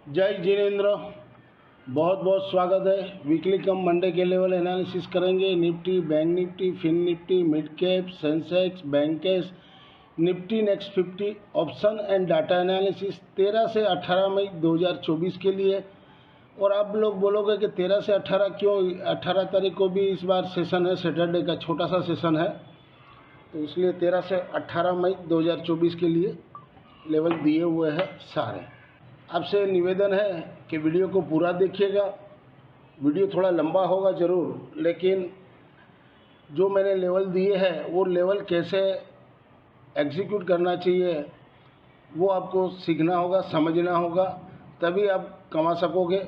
जय जिनेन्द्र। बहुत बहुत स्वागत है। वीकली कम मंडे के लेवल एनालिसिस करेंगे। Nifty, bank Nifty, fin Nifty, mid cap, Sensex, Bankex, Nifty next 50 option and data analysis 13 से 18 मई 2024 के लिए। और आप लोग बोलोगे कि 13 से 18 क्यों? 18 तारीख को भी इस बार सेशन है, सैटरडे का छोटा सा सेशन है, तो इसलिए 13 से 18 मई 2024 के लिए लेवल दिए हुए हैं सारे। आपसे निवेदन है कि वीडियो को पूरा देखिएगा। वीडियो थोड़ा लंबा होगा ज़रूर, लेकिन जो मैंने लेवल दिए हैं वो लेवल कैसे एग्जीक्यूट करना चाहिए वो आपको सीखना होगा, समझना होगा, तभी आप कमा सकोगे।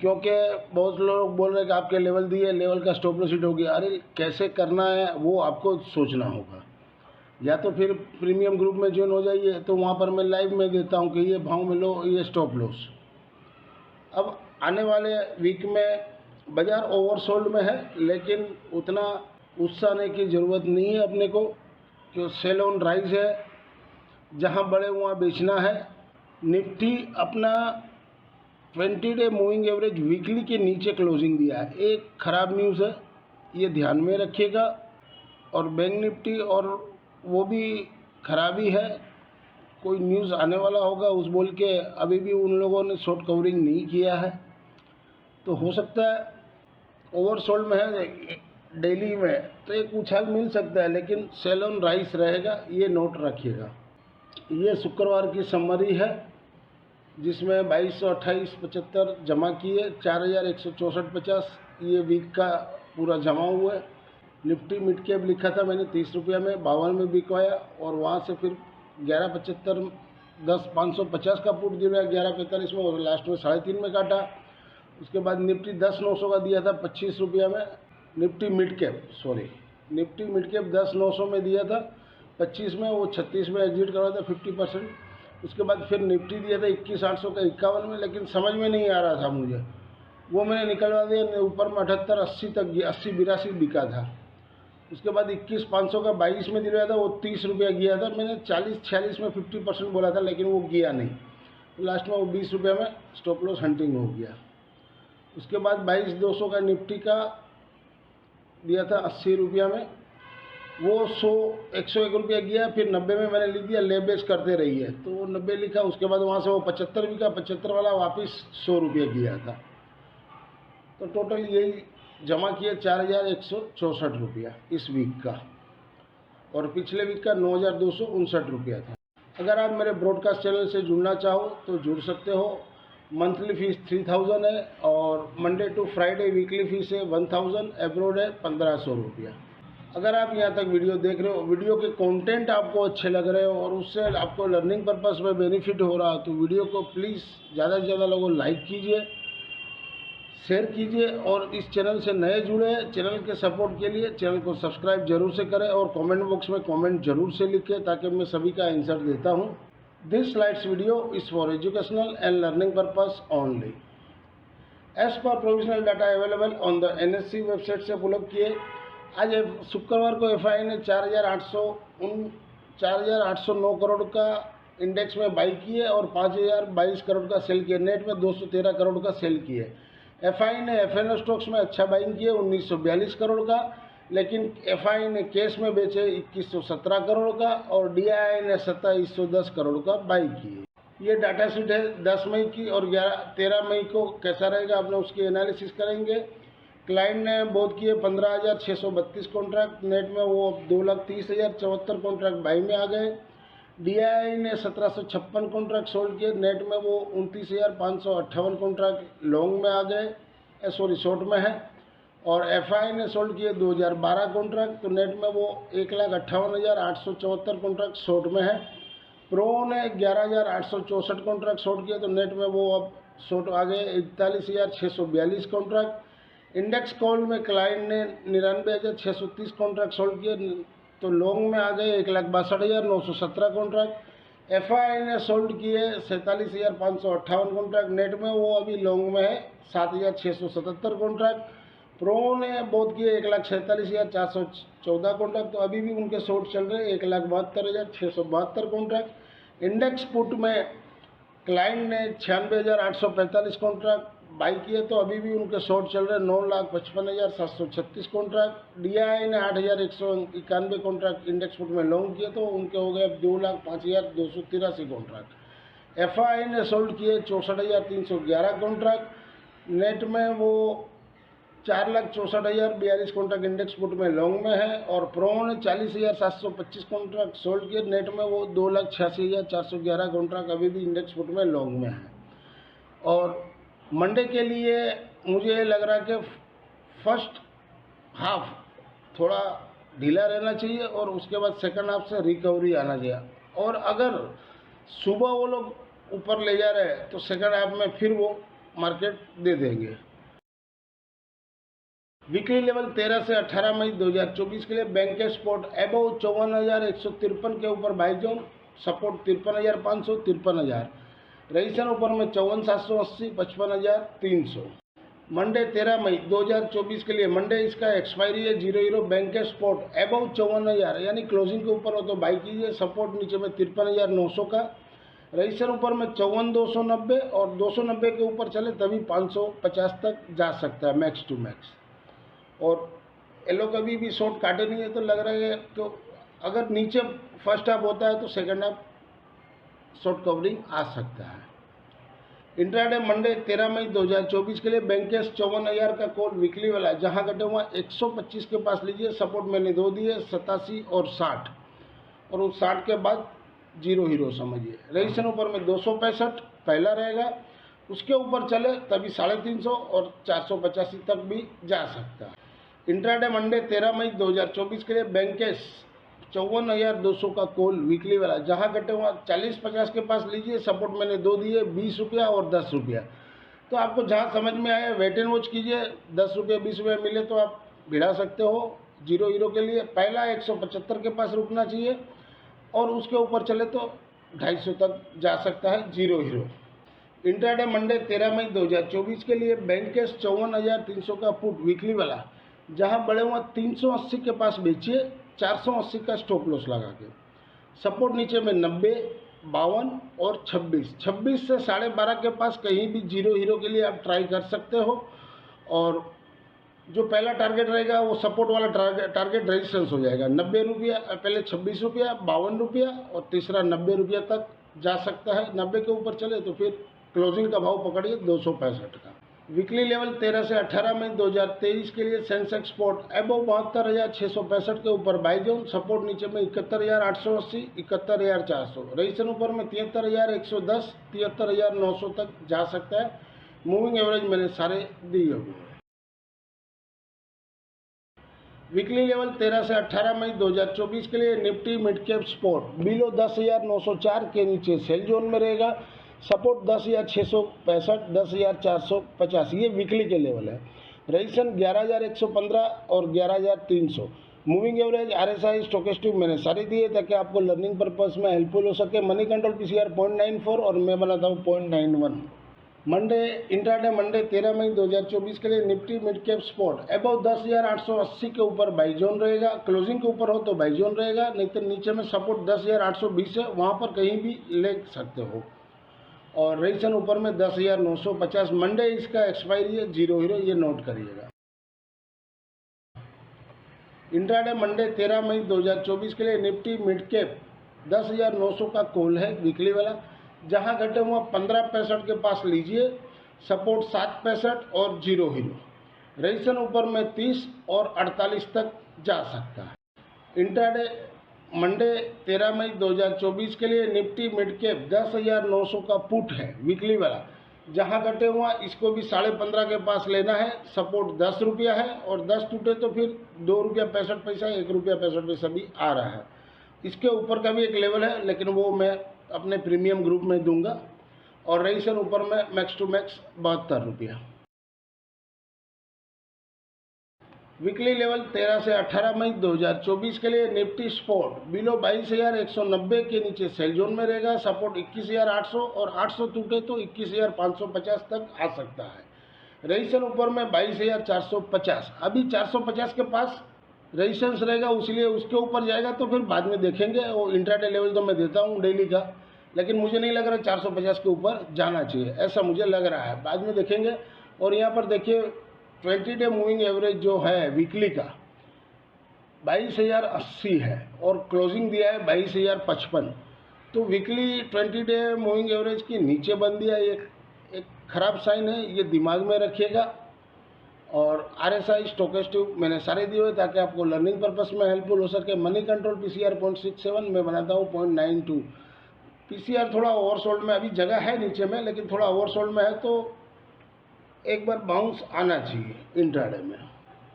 क्योंकि बहुत लोग बोल रहे हैं कि आपके लेवल दिए, लेवल का स्टॉप लॉस हिट हो गया। अरे कैसे करना है वो आपको सोचना होगा। या तो फिर प्रीमियम ग्रुप में ज्वाइन हो जाइए, तो वहाँ पर मैं लाइव में देता हूँ कि ये भाव में लो, ये स्टॉप लॉस। अब आने वाले वीक में बाज़ार ओवरसोल्ड में है, लेकिन उतना उत्साहने की ज़रूरत नहीं है अपने को, क्यों सेल ऑन राइज है। जहाँ बड़े वहाँ बेचना है। निफ्टी अपना 20 डे मूविंग एवरेज वीकली के नीचे क्लोजिंग दिया है। एक ख़राब न्यूज़ है, ये ध्यान में रखिएगा। और बैंक निफ्टी और वो भी खराबी है। कोई न्यूज़ आने वाला होगा उस बोल के अभी भी उन लोगों ने शॉर्ट कवरिंग नहीं किया है, तो हो सकता है ओवरसोल्ड में है डेली में, तो एक उछाल मिल सकता है, लेकिन सेल ऑन राइस रहेगा, ये नोट रखिएगा। ये शुक्रवार की समरी है, जिसमें 2228.75 जमा किए, 4164.50 ये वीक का पूरा जमा हुआ है। निफ्टी मिड कैप लिखा था मैंने 30 रुपया में, 52 में बिकवाया, और वहाँ से फिर 11.75 10,550 का पुट दिया 11.45 में, और लास्ट में 3.5 में काटा। उसके बाद निफ्टी 10,900 का दिया था 25 रुपया में। Nifty mid cap Nifty mid cap 10,900 में दिया था 25 में, वो 36 में एग्जिट करवा था 50%। उसके बाद फिर निफ्टी दिया था 21,800 का 51 में, लेकिन समझ में नहीं आ रहा था मुझे, वो मैंने निकलवा दिया। ऊपर में 78 80 तक 80 82 बिका था। उसके बाद 21,500 का 22 में दिलवाया था, वो 30 रुपया गया था। मैंने 40-46 में 50% बोला था, लेकिन वो गया नहीं, तो लास्ट में वो 20 रुपया में स्टॉप लॉस हंटिंग हो गया। उसके बाद 22,200 का निफ्टी का दिया था 80 रुपया में, वो 101 रुपया गया। फिर 90 में मैंने लिख दिया ले बेच करते रही है, तो वो 90 लिखा। उसके बाद वहाँ से वो 75 बिका, 75 वाला वापस 100 रुपया गया था। तो टोटल यही जमा किए 4,164 रुपया इस वीक का, और पिछले वीक का 9,259 रुपया था। अगर आप मेरे ब्रॉडकास्ट चैनल से जुड़ना चाहो तो जुड़ सकते हो। मंथली फ़ीस 3,000 है, और Monday to Friday weekly fees है 1,000, एब्रोड है 1,500 रुपया। अगर आप यहाँ तक वीडियो देख रहे हो, वीडियो के कंटेंट आपको अच्छे लग रहे हो और उससे आपको लर्निंग पर्पस में बेनिफिट हो रहा, तो वीडियो को प्लीज़ ज़्यादा से ज़्यादा लोगों लाइक कीजिए, शेयर कीजिए। और इस चैनल से नए जुड़े, चैनल के सपोर्ट के लिए चैनल को सब्सक्राइब जरूर से करें, और कमेंट बॉक्स में कमेंट जरूर से लिखें, ताकि मैं सभी का आंसर देता हूं। This slides video is for educational and learning purpose only. As per provisional data available on the NSE website से पुलअप किए। आज शुक्रवार को FI ने 4,809 करोड़ का इंडेक्स में बाई किए, और 5,022 करोड़ का सेल किए। नेट में 213 करोड़ का सेल किए। FI ने FNO स्टॉक्स में अच्छा बाइंग किए 1942 करोड़ का, लेकिन FI ने कैश में बेचे 2117 करोड़ का, और DII ने 2710 करोड़ का बाई किए। ये डाटा शीट है 10 मई की, और 13 मई को कैसा रहेगा अपने उसकी एनालिसिस करेंगे। क्लाइंट ने बहुत किए 15,632 कॉन्ट्रैक्ट, नेट में वो 2,30,074 कॉन्ट्रैक्ट बाई में आ गए। DII ने 1,756 कॉन्ट्रैक्ट सोल्ड किए, नेट में वो 29,558 कॉन्ट्रैक्ट लॉन्ग में आ गए, शॉर्ट में है। और FI ने सोल्ड किए 2,012 कॉन्ट्रैक्ट, तो नेट में वो 1,58,874 कॉन्ट्रैक्ट शॉर्ट में है। प्रो ने 11,864 कॉन्ट्रैक्ट शॉर्ट किए, तो नेट में वो अब शॉर्ट आ गए 41,642 कॉन्ट्रैक्ट। इंडेक्स कॉल में क्लाइंट ने 99,630 कॉन्ट्रैक्ट सोल्ड किए, तो लॉन्ग में आ गए 1,62,917 कॉन्ट्रैक्ट। FI ने सोल्ड किए 47,558 कॉन्ट्रैक्ट, नेट में वो अभी लॉन्ग में है 7,677 कॉन्ट्रैक्ट। प्रो ने बहुत किए 1,46,414 कॉन्ट्रैक्ट, तो अभी भी उनके शॉर्ट चल रहे 1,72,672 कॉन्ट्रैक्ट। इंडेक्स पुट में क्लाइंट ने 96,845 कॉन्ट्रैक्ट बाई किए, तो अभी भी उनके शॉर्ट चल रहे 9,55,736 कॉन्ट्रैक्ट। DII ने 8,191 कॉन्ट्रैक्ट इंडेक्स फुट में लॉन्ग किए, तो उनके हो गए 2,05,283 कॉन्ट्रैक्ट। FI ने सोल्ड किए 64,311 कॉन्ट्रैक्ट। नेट में वो 4,64,042 कॉन्ट्रैक्ट इंडेक्स फुट में लॉन्ग में है, और प्रो ने 40,725 कॉन्ट्रैक्ट सोल्ड किए। नेट में वो 2,86,411 कॉन्ट्रैक्ट अभी भी इंडेक्स फुट में लॉन्ग में है। और मंडे के लिए मुझे लग रहा है कि फर्स्ट हाफ थोड़ा ढीला रहना चाहिए, और उसके बाद सेकंड हाफ से रिकवरी आना चाहिए। और अगर सुबह वो लोग ऊपर ले जा रहे हैं तो सेकंड हाफ में फिर वो मार्केट दे देंगे। वीकली लेवल 13 से 18 मई 2024 के लिए बैंक के स्पॉट अबव 54,153 के ऊपर बाई जोन, सपोर्ट 53,500, 53,000। रजिस्ट्रेशन ऊपर में 54,780, 55,300। मंडे 13 मई 2024 के लिए मंडे इसका एक्सपायरी है 00। बैंक के स्पॉट अबव 54,000 यानी क्लोजिंग के ऊपर हो तो बाई कीजिए, सपोर्ट नीचे में 53,900 का। रजिस्ट्रेशन ऊपर में 54,290, और 290 के ऊपर चले तभी 550 तक जा सकता है मैक्स टू मैक्स। और ये लोग अभी भी शॉर्ट काटे नहीं है, तो लग रहा है तो अगर नीचे फर्स्ट हाफ होता है तो सेकंड हाफ शॉर्ट कवरिंग आ सकता है। इंट्राडे मंडे 13 मई 2024 के लिए बैंक के 54,000 का कॉल वीकली वाला है, जहां कटे हुआ 125 के पास लीजिए, सपोर्ट मैंने दो दिए 87 और 60, और उस 60 के बाद 0 हीरो समझिए। रजिस्ट्रेशन ऊपर में 265 पहला रहेगा, उसके ऊपर चले तभी 350 और 485 तक भी जा सकता है। इंट्राडे मंडे 13 मई 2024 के लिए बैंक के 54,200 का कॉल वीकली वाला, जहां कटे हुआ 40-50 के पास लीजिए, सपोर्ट मैंने दो दिए 20 रुपया और 10 रुपया। तो आपको जहां समझ में आए वेट एंड वॉच कीजिए, 10 रुपये 20 रुपये मिले तो आप भिड़ा सकते हो 0 हीरो के लिए। पहला 175 के पास रुकना चाहिए, और उसके ऊपर चले तो 250 तक जा सकता है 0 हीरो। इंट्राडे मंडे 13 मई 2024 के लिए बैंक के 54,300 का पुट वीकली वाला, जहां बड़े हुआ 380 के पास बेचिए, 480 का स्टॉप लॉस लगा के। सपोर्ट नीचे में 90, 52 और 26 से 12.5 के पास कहीं भी 0 हीरो के लिए आप ट्राई कर सकते हो। और जो पहला टारगेट रहेगा वो सपोर्ट वाला टारगेट रेजिस्टेंस हो जाएगा 90 रुपया, पहले 26 रुपया, 52 रुपया, और तीसरा 90 रुपया तक जा सकता है। 90 के ऊपर चले तो फिर क्लोजिंग का भाव पकड़िए 265 का। वीकली लेवल 13 से 18 मई 2023 के लिए सेंसेक्स स्पॉट अबव 72,665 के ऊपर बाई जोन, सपोर्ट नीचे में 71,880, 71,400। रजिस्ट्रेशन ऊपर में 73,110, 73,900 तक जा सकता है। मूविंग एवरेज मैंने सारे दिए हुए हैं। वीकली लेवल 13 से 18 मई 2024 के लिए Nifty mid cap spot below 10,904 के नीचे सेल जोन में रहेगा, सपोर्ट 10,665, 10,450, ये वीकली के लेवल है। रजिस्ट्रेशन 11,115 और 11,300। मूविंग एवरेज RSI स्टोकेस्टिक मैंने सारे दिए ताकि आपको लर्निंग पर्पस में हेल्पफुल हो सके। मनी कंट्रोल PCR 0.94 और मैं बनाता हूँ 0.91। मंडे इंट्राडे मंडे 13 मई 2024 के लिए Nifty mid cap spot above 10,880 के ऊपर बाई जोन रहेगा, क्लोजिंग के ऊपर हो तो बाई जोन रहेगा, नहीं तो नीचे में सपोर्ट 10,820 है, वहाँ पर कहीं भी ले सकते हो। और रजिस्ट्रेशन ऊपर में 10,950। मंडे इसका एक्सपायरी है 0 हीरो, ये नोट करिएगा। इंट्राडे मंडे 13 मई 2024 के लिए निफ्टी मिड कैप 10,900 का कॉल है वीकली वाला, जहां घटे हुआ 15.65 के पास लीजिए, सपोर्ट 7.65 और 0 हीरो। रजिस्ट्रेशन ऊपर में 30 और 48 तक जा सकता है। इंट्राडे मंडे 13 मई 2024 के लिए निफ्टी मिड कैप 10,900 का पुट है वीकली वाला, जहां घटे हुआ इसको भी 15.5 के पास लेना है, सपोर्ट 10 रुपया है, और 10 टूटे तो फिर 2 रुपया 65 पैसा, 1 रुपया 65 पैसा भी आ रहा है। इसके ऊपर का भी एक लेवल है, लेकिन वो मैं अपने प्रीमियम ग्रुप में दूंगा। और रजिस्ट्रेशन ऊपर में मैक्स टू मैक्स 72 रुपया। वीकली लेवल 13 से 18 मई 2024 के लिए निफ्टी स्पॉट बिलो 22,190 के नीचे सेल जोन में रहेगा, सपोर्ट 21,800 और 800 टूटे तो 21,550 तक आ सकता है। रजिस्ट्रेशन ऊपर में 22,450, अभी 450 के पास रजिस्टेंस रहेगा, इसलिए उसके ऊपर जाएगा तो फिर बाद में देखेंगे। वो इंट्राडे लेवल तो मैं देता हूँ डेली का, लेकिन मुझे नहीं लग रहा 450 के ऊपर जाना चाहिए, ऐसा मुझे लग रहा है, बाद में देखेंगे। और यहाँ पर देखिए 20 डे मूविंग एवरेज जो है वीकली का 22,080 है और क्लोजिंग दिया है 22,055। तो वीकली 20 डे मूविंग एवरेज की नीचे बन दिया, एक खराब साइन है, ये दिमाग में रखिएगा। और RSI स्टोकेस्टिक मैंने सारे दिए हुए ताकि आपको लर्निंग पर्पस में हेल्पफुल हो सके। मनी कंट्रोल PCR 0.67 मैं बनाता हूँ 0.92। PCR थोड़ा ओवरसोल्ड में अभी जगह है नीचे में, लेकिन थोड़ा ओवरसोल्ड में है, तो एक बार बाउंस आना चाहिए इंट्राडे में।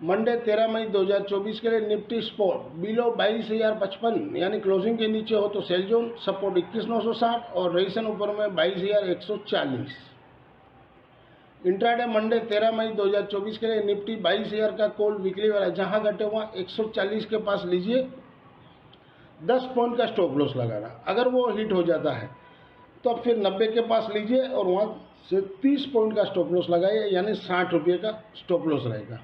मंडे 13 मई 2024 के लिए निफ्टी स्पोर्ट बिलो 22,055 यानी क्लोजिंग के नीचे हो तो सेल जोन, सपोर्ट 21,960 और रेजिस्टेंस ऊपर में 22,140। इंट्राडे मंडे 13 मई 2024 के लिए निफ्टी 22,000 का कॉल वीकली वाला जहां घटे वहाँ 140 के पास लीजिए, 10 पॉइंट का स्टॉप लॉस लगाना। अगर वो हिट हो जाता है तो फिर 90 के पास लीजिए और वहाँ से 30 पॉइंट का स्टॉप लॉस लगाइए, यानी 60 रुपये का स्टॉप लॉस रहेगा।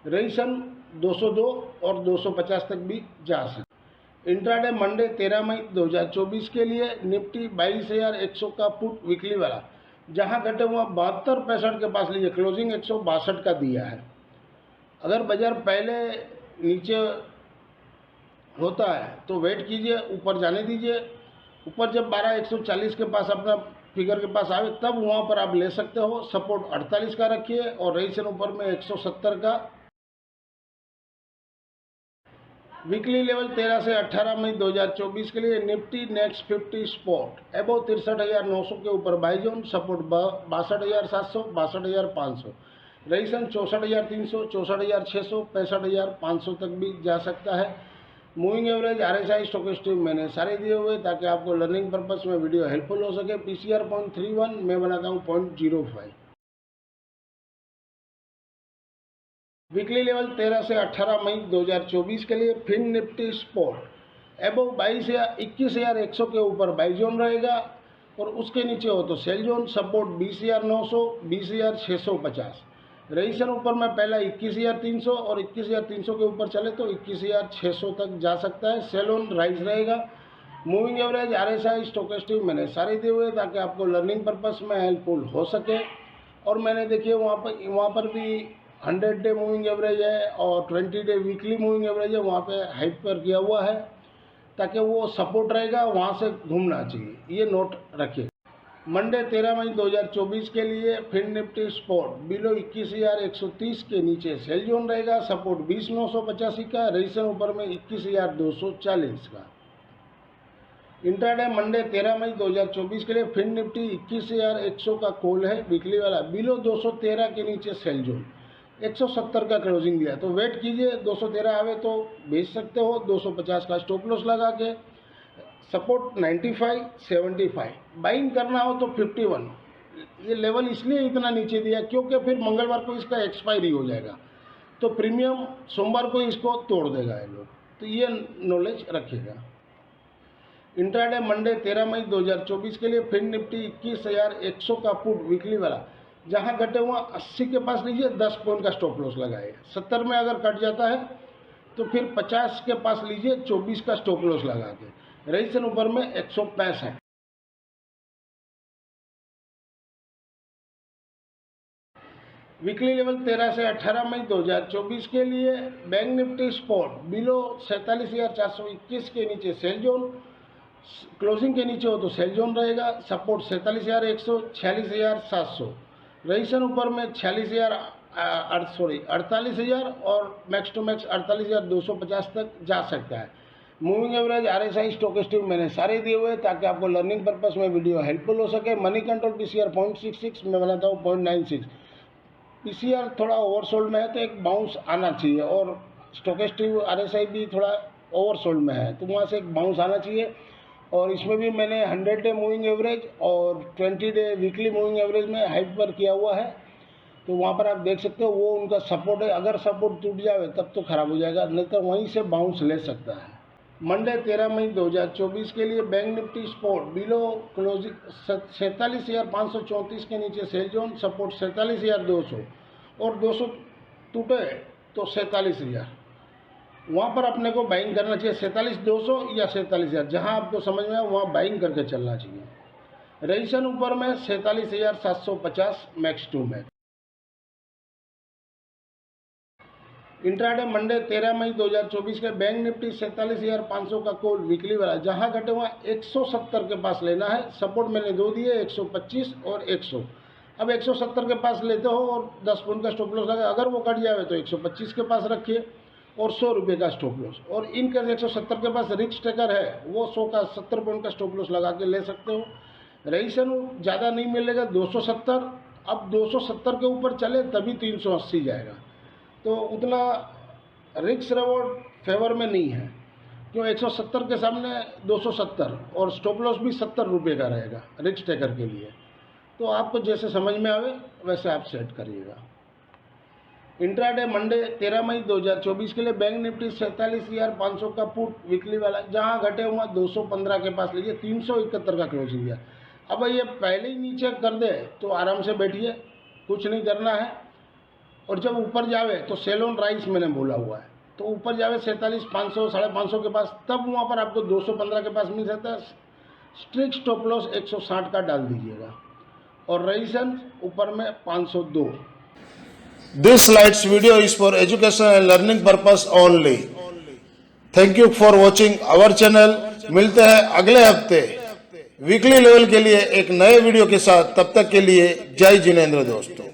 रेजिस्टेंस 202 और 250 तक भी जा सकते। इंट्राडे मंडे 13 मई 2024 के लिए निफ्टी 22,100 का पुट वीकली वाला जहां घटे हुआ 72-65 के पास लीजिए, क्लोजिंग 162 का दिया है। अगर बाजार पहले नीचे होता है तो वेट कीजिए, ऊपर जाने दीजिए। ऊपर जब 12,140 के पास अपना फिगर के पास आवे तब वहां पर आप ले सकते हो। सपोर्ट 48 का रखिए और रेजिस्टेंस ऊपर में 170 का। वीकली लेवल 13 से 18 मई 2024 के लिए निफ्टी नेक्स्ट 50 स्पॉट एबो 63,900 के ऊपर बाई जोन, सपोर्ट 62,700 62,500, रेजिस्टेंस 64,300 64,600 65,500 तक भी जा सकता है। मूविंग एवरेज RSI स्टोकेस्टिक मैंने सारे दिए हुए ताकि आपको लर्निंग पर्पस में वीडियो हेल्पफुल हो सके। PCR 0.31 मैं बनाता हूँ 0.05। वीकली लेवल 13 से 18 मई 2024 के लिए फिन निफ्टी स्पॉट एबो 21,100 के ऊपर बाई जोन रहेगा और उसके नीचे हो तो सेल जोन, सपोर्ट 20,900 20,650, रेजिस्टेंस ऊपर में पहला 21,300 और 21,300 के ऊपर चले तो 21,600 तक जा सकता है। सेल ऑन राइज रहेगा। मूविंग एवरेज RSI स्टोकेस्टिक मैंने सारे दिए हुए ताकि आपको लर्निंग पर्पस में हेल्पफुल हो सके। और मैंने देखिए वहाँ पर भी 100 डे मूविंग एवरेज है और 20 डे वीकली मूविंग एवरेज है, वहाँ पे हाइप पर किया हुआ है ताकि वो सपोर्ट रहेगा, वहाँ से घूमना चाहिए, ये नोट रखिए। मंडे 13 मई 2024 के लिए फिन निफ्टी स्पॉट बिलो 21,130 के नीचे सेल जोन रहेगा, सपोर्ट 20,985 का, रेजिस्टेंस ऊपर में 21,240 का। इंट्राडे मंडे 13 मई 2024 के लिए फिन निफ्टी 21,100 का कॉल है वीकली वाला, बिलो 213 के नीचे सेल जोन, 170 का क्लोजिंग दिया, तो वेट कीजिए 213 आवे तो बेच सकते हो, 250 का स्टॉप लॉस लगा के। सपोर्ट 95 75, बाइंग करना हो तो 51। ये लेवल इसलिए इतना नीचे दिया क्योंकि फिर मंगलवार को इसका एक्सपायरी हो जाएगा, तो प्रीमियम सोमवार को इसको तोड़ देगा ये लोग, तो ये नॉलेज रखिएगा। इंट्राडे मंडे 13 मई 2024 के लिए फिन निफ्टी 21,100 का पुट वीकली वाला जहां घटे हुआ 80 के पास लीजिए, 10 पॉइंट का स्टॉप लॉस लगाइए। 70 में अगर कट जाता है तो फिर 50 के पास लीजिए, 24 का स्टॉप लॉस लगा के, रेजिस्टेंस ऊपर में 165। वीकली लेवल 13 से 18 मई 2024 के लिए बैंक निफ्टी स्पॉट बिलो 47,421 के नीचे सेल जोन, क्लोजिंग के नीचे हो तो सेल जोन रहेगा, सपोर्ट 47,100 46,700, रेजिस्टेंस ऊपर में 48,000 और मैक्स टू मैक्स 48,250 तक जा सकता है। मूविंग एवरेज RSI स्टोकेस्टिक मैंने सारे दिए हुए ताकि आपको लर्निंग पर्पस में वीडियो हेल्पफुल हो सके। मनी कंट्रोल PCR 0.66 मैं बनाता हूँ 0.96। PCR थोड़ा ओवरसोल्ड में है तो एक बाउंस आना चाहिए और स्टोकेस्टिक RSI भी थोड़ा ओवरसोल्ड में है तो वहाँ से एक बाउंस आना चाहिए। और इसमें भी मैंने 100 डे मूविंग एवरेज और 20 डे वीकली मूविंग एवरेज में हाइप पर किया हुआ है, तो वहाँ पर आप देख सकते हो वो उनका सपोर्ट है। अगर सपोर्ट टूट जाए तब तो खराब हो जाएगा, नहीं तो वहीं से बाउंस ले सकता है। मंडे 13 मई 2024 के लिए bank Nifty spot below closing 47,534 के नीचे सेल जोन, सपोर्ट 47,200 और 200 टूटे तो 47,000, वहाँ पर अपने को बाइंग करना चाहिए 47,200 या 47,000, जहाँ आपको समझ में आए वहाँ बाइंग करके चलना चाहिए। रजिस्ट्रेशन ऊपर में 47,750 max to max. Intraday Monday 13 मई 2024 के बैंक निफ्टी 47,500 का कॉल वीकली वाला, जहां घटे हुआ 170 के पास लेना है। सपोर्ट मैंने दो दिए 125 और 100। अब 170 के पास लेते हो और 10 पॉइंट का स्टॉप लॉस लगा, अगर वो कट जाए तो 125 के पास रखिए और 100 रुपये का स्टॉप लॉस। और इनके 170 के पास रिस्क टेकर है, वो 100 का 70 पॉइंट का स्टॉप लॉस लगा के ले सकते हो। रजिस्ट्रेशन ज़्यादा नहीं मिलेगा 270। अब 270 के ऊपर चले तभी 380 जाएगा, तो उतना रिस्क रिवॉर्ड फेवर में नहीं है, क्यों 170 के सामने 270 और स्टॉप लॉस भी 70 रुपये का रहेगा रिस्क टेकर के लिए। तो आपको जैसे समझ में आवे वैसे आप सेट करिएगा। इंट्राडे मंडे 13 मई 2024 के लिए बैंक निफ्टी 47,500 का पुट वीकली वाला, जहां घटे हुआ 215 के पास लीजिए, 371 का क्लोजिंग दिया। अब ये पहले ही नीचे कर दे तो आराम से बैठिए, कुछ नहीं करना है। और जब ऊपर जावे तो सेल ऑन राइस मैंने बोला हुआ है, तो ऊपर जावे 47,500 550 के पास, तब वहाँ पर आपको 215 के पास मिल सकता है। स्ट्रिक्ट स्टॉप लॉस 160 का डाल दीजिएगा और रजिस्ट्रेशन ऊपर में 502। This slides video is for education and learning purpose only. Thank you for watching our channel. मिलते हैं अगले हफ्ते वीकली लेवल के लिए एक नए वीडियो के साथ। तब तक के लिए जय जिनेंद्र दोस्तों।